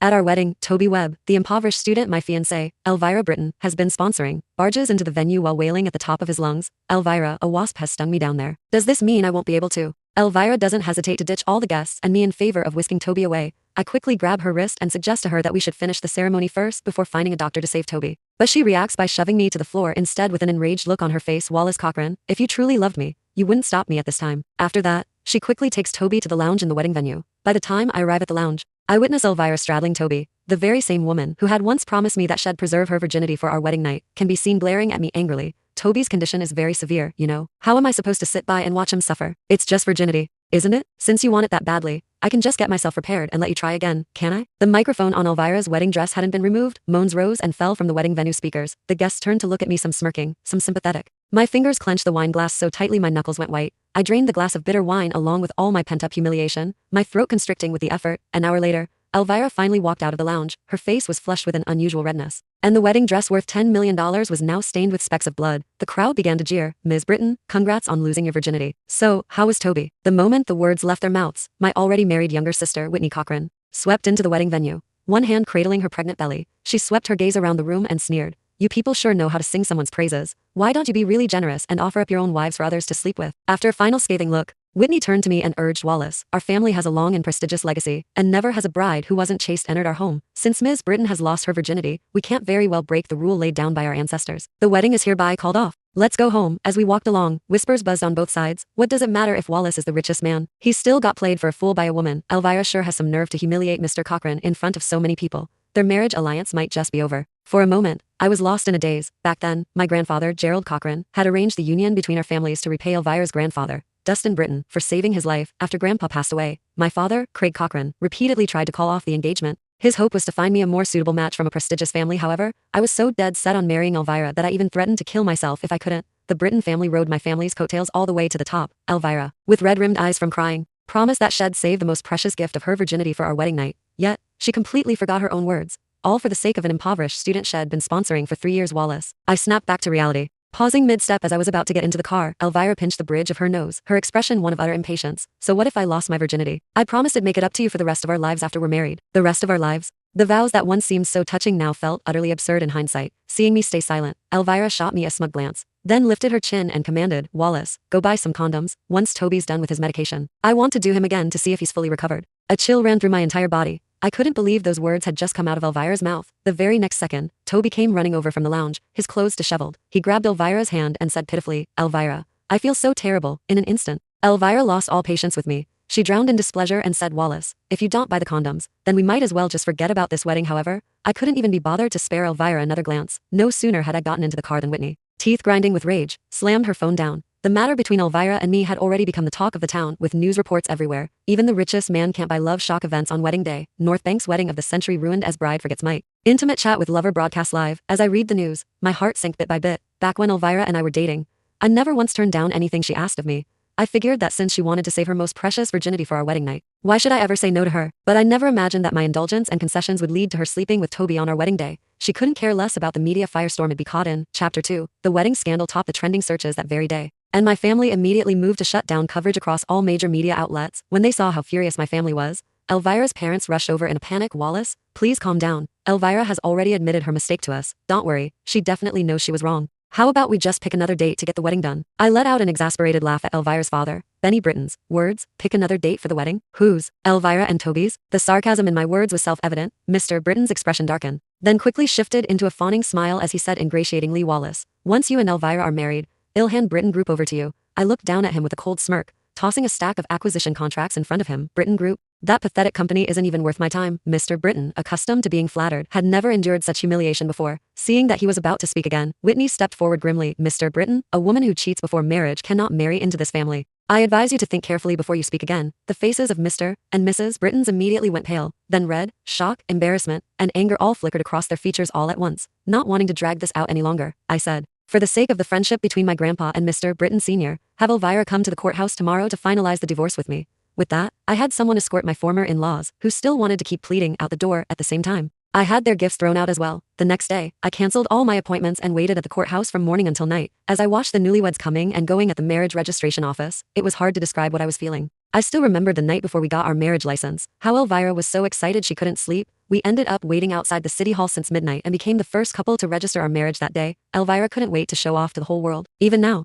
At our wedding, Toby Webb, the impoverished student my fiancé, Elvira Britton, has been sponsoring, barges into the venue while wailing at the top of his lungs. Elvira, a wasp has stung me down there. Does this mean I won't be able to? Elvira doesn't hesitate to ditch all the guests and me in favor of whisking Toby away. I quickly grab her wrist and suggest to her that we should finish the ceremony first before finding a doctor to save Toby. But she reacts by shoving me to the floor instead with an enraged look on her face. Wallace Cochran, if you truly loved me, you wouldn't stop me at this time. After that, she quickly takes Toby to the lounge in the wedding venue. By the time I arrive at the lounge, I witness Elvira straddling Toby, the very same woman who had once promised me that she'd preserve her virginity for our wedding night, can be seen glaring at me angrily. Toby's condition is very severe, you know. How am I supposed to sit by and watch him suffer? It's just virginity, isn't it? Since you want it that badly, I can just get myself prepared and let you try again, can I? The microphone on Elvira's wedding dress hadn't been removed. Moans rose and fell from the wedding venue speakers. The guests turned to look at me, some smirking, some sympathetic. My fingers clenched the wine glass so tightly my knuckles went white. I drained the glass of bitter wine along with all my pent-up humiliation, my throat constricting with the effort. An hour later, Elvira finally walked out of the lounge. Her face was flushed with an unusual redness. And the wedding dress worth $10 million was now stained with specks of blood. The crowd began to jeer. Ms. Britton, congrats on losing your virginity. So, how was Toby? The moment the words left their mouths, my already married younger sister, Whitney Cochran, swept into the wedding venue. One hand cradling her pregnant belly, she swept her gaze around the room and sneered. You people sure know how to sing someone's praises. Why don't you be really generous and offer up your own wives for others to sleep with? After a final scathing look, Whitney turned to me and urged, Wallace, our family has a long and prestigious legacy, and never has a bride who wasn't chaste entered our home. Since Ms. Britton has lost her virginity, we can't very well break the rule laid down by our ancestors. The wedding is hereby called off. Let's go home. As we walked along, whispers buzzed on both sides. What does it matter if Wallace is the richest man? He still got played for a fool by a woman. Elvira sure has some nerve to humiliate Mr. Cochran in front of so many people. Their marriage alliance might just be over. For a moment, I was lost in a daze. Back then, my grandfather, Gerald Cochran, had arranged the union between our families to repay Elvira's grandfather, Dustin Britton, for saving his life after Grandpa passed away. My father, Craig Cochran, repeatedly tried to call off the engagement. His hope was to find me a more suitable match from a prestigious family. However, I was so dead set on marrying Elvira that I even threatened to kill myself if I couldn't. The Britton family rode my family's coattails all the way to the top. Elvira, with red-rimmed eyes from crying, promised that she'd save the most precious gift of her virginity for our wedding night. Yet, she completely forgot her own words. All for the sake of an impoverished student she'd been sponsoring for 3 years. Wallace. I snapped back to reality. Pausing mid-step as I was about to get into the car, Elvira pinched the bridge of her nose, her expression one of utter impatience. So what if I lost my virginity? I promised I'd make it up to you for the rest of our lives after we're married. The rest of our lives? The vows that once seemed so touching now felt utterly absurd in hindsight. Seeing me stay silent, Elvira shot me a smug glance, then lifted her chin and commanded, Wallace, go buy some condoms, once Toby's done with his medication. I want to do him again to see if he's fully recovered. A chill ran through my entire body. I couldn't believe those words had just come out of Elvira's mouth. The very next second, Toby came running over from the lounge, his clothes disheveled. He grabbed Elvira's hand and said pitifully, Elvira, I feel so terrible. In an instant, Elvira lost all patience with me. She drowned in displeasure and said, Wallace, if you don't buy the condoms, then we might as well just forget about this wedding. However, I couldn't even be bothered to spare Elvira another glance. No sooner had I gotten into the car than Whitney, teeth grinding with rage, slammed her phone down. The matter between Elvira and me had already become the talk of the town, with news reports everywhere. Even the richest man can't buy love shock events on wedding day. North Bank's wedding of the century ruined as bride forgets might. Intimate chat with lover broadcast live. As I read the news, my heart sank bit by bit. Back when Elvira and I were dating, I never once turned down anything she asked of me. I figured that since she wanted to save her most precious virginity for our wedding night, why should I ever say no to her? But I never imagined that my indulgence and concessions would lead to her sleeping with Toby on our wedding day. She couldn't care less about the media firestorm it'd be caught in. Chapter 2. The wedding scandal topped the trending searches that very day, and my family immediately moved to shut down coverage across all major media outlets. When they saw how furious my family was, Elvira's parents rushed over in a panic. Wallace, please calm down. Elvira has already admitted her mistake to us. Don't worry, she definitely knows she was wrong. How about we just pick another date to get the wedding done? I let out an exasperated laugh at Elvira's father, Benny Britton's words. Pick another date for the wedding? Whose? Elvira and Toby's? The sarcasm in my words was self-evident. Mr. Britton's expression darkened, then quickly shifted into a fawning smile as he said ingratiatingly, Wallace, once you and Elvira are married, I'll hand Britton Group over to you. I looked down at him with a cold smirk, tossing a stack of acquisition contracts in front of him. Britton Group? That pathetic company isn't even worth my time. Mr. Britton, accustomed to being flattered, had never endured such humiliation before. Seeing that he was about to speak again, Whitney stepped forward grimly. Mr. Britton, a woman who cheats before marriage cannot marry into this family. I advise you to think carefully before you speak again. The faces of Mr. and Mrs. Britton's immediately went pale, then red. Shock, embarrassment, and anger all flickered across their features all at once. Not wanting to drag this out any longer, I said, for the sake of the friendship between my grandpa and Mr. Britton Sr., have Elvira come to the courthouse tomorrow to finalize the divorce with me. With that, I had someone escort my former in-laws, who still wanted to keep pleading, out the door at the same time. I had their gifts thrown out as well. The next day, I canceled all my appointments and waited at the courthouse from morning until night. As I watched the newlyweds coming and going at the marriage registration office, it was hard to describe what I was feeling. I still remembered the night before we got our marriage license, how Elvira was so excited she couldn't sleep, We ended up waiting outside the city hall since midnight and became the first couple to register our marriage that day. Elvira couldn't wait to show off to the whole world. Even now,